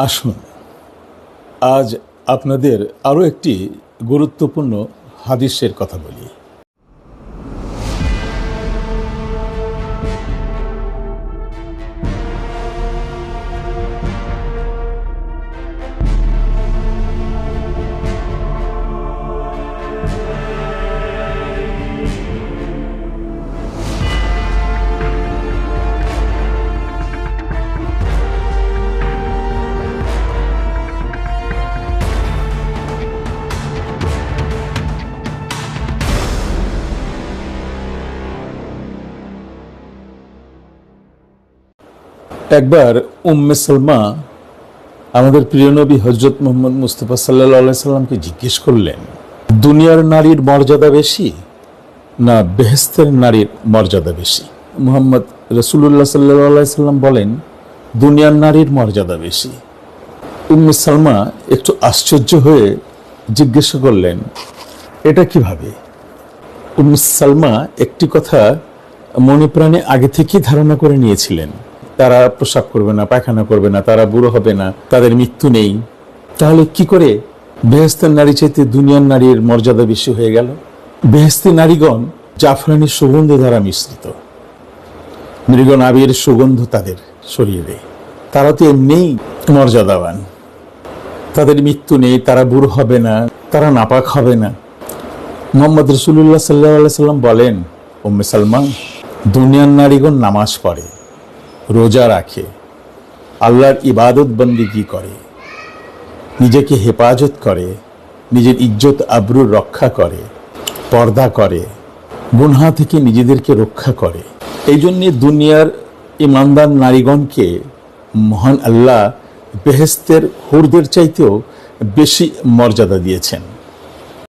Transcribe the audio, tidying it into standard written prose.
আসুন আজ আপনাদের আরও একটি গুরুত্বপূর্ণ হাদিসের কথা বলি। একবার উম্মে সালমা আমাদের প্রিয় নবী হযরত মুহাম্মদ মুস্তাফা সাল্লাল্লাহু আলাইহি সাল্লামকে জিজ্ঞেস করলেন, দুনিয়ার নারীর মর্যাদা বেশি না বেহেশতের নারীর মর্যাদা বেশি? মুহাম্মদ রাসূলুল্লাহ সাল্লাল্লাহু আলাইহি সাল্লাম বলেন, দুনিয়ার নারীর মর্যাদা বেশি। উম্মে সালমা একটু আশ্চর্য হয়ে জিজ্ঞেস করলেন, এটা কিভাবে? উম্মে সালমা একটি কথা মনে প্রাণে আগে থেকেই ধারণা করে নিয়েছিলেন, তারা প্রস্রাব করবে না, পায়খানা করবে না, তারা বুড়ো হবে না, তাদের মৃত্যু নেই। তাহলে কি করে বেহেশতের নারী চাইতে দুনিয়ার নারীর মর্যাদা বেশি হয়ে গেল? বেহেশতি নারীগণ জাফরানি সুগন্ধ দ্বারা মিশ্রিত, মৃগন আবির সুগন্ধ তাদের শরীরে, তারা তো এমনিই মর্যাদাবান, তাদের মৃত্যু নেই, তারা বুড়ো হবে না, তারা নাপাক হবে না। মুহাম্মদ রাসূলুল্লাহ সাল্লাল্লাহু আলাইহি সাল্লাম বলেন, উম্মে সালমা, দুনিয়ার নারীগণ নামাজ পড়ে, রোজা রাখে, আল্লাহর ইবাদত বন্দেগী করে, নিজেকে হেফাজত করে, নিজের ইজ্জত আবরুর রক্ষা করে, পর্দা করে, গুনহা থেকে নিজেদেরকে রক্ষা করে। এই জন্যে দুনিয়ার ইমানদার নারীগণকে মহান আল্লাহ বেহেশতের হুরদের চাইতেও বেশি মর্যাদা দিয়েছেন।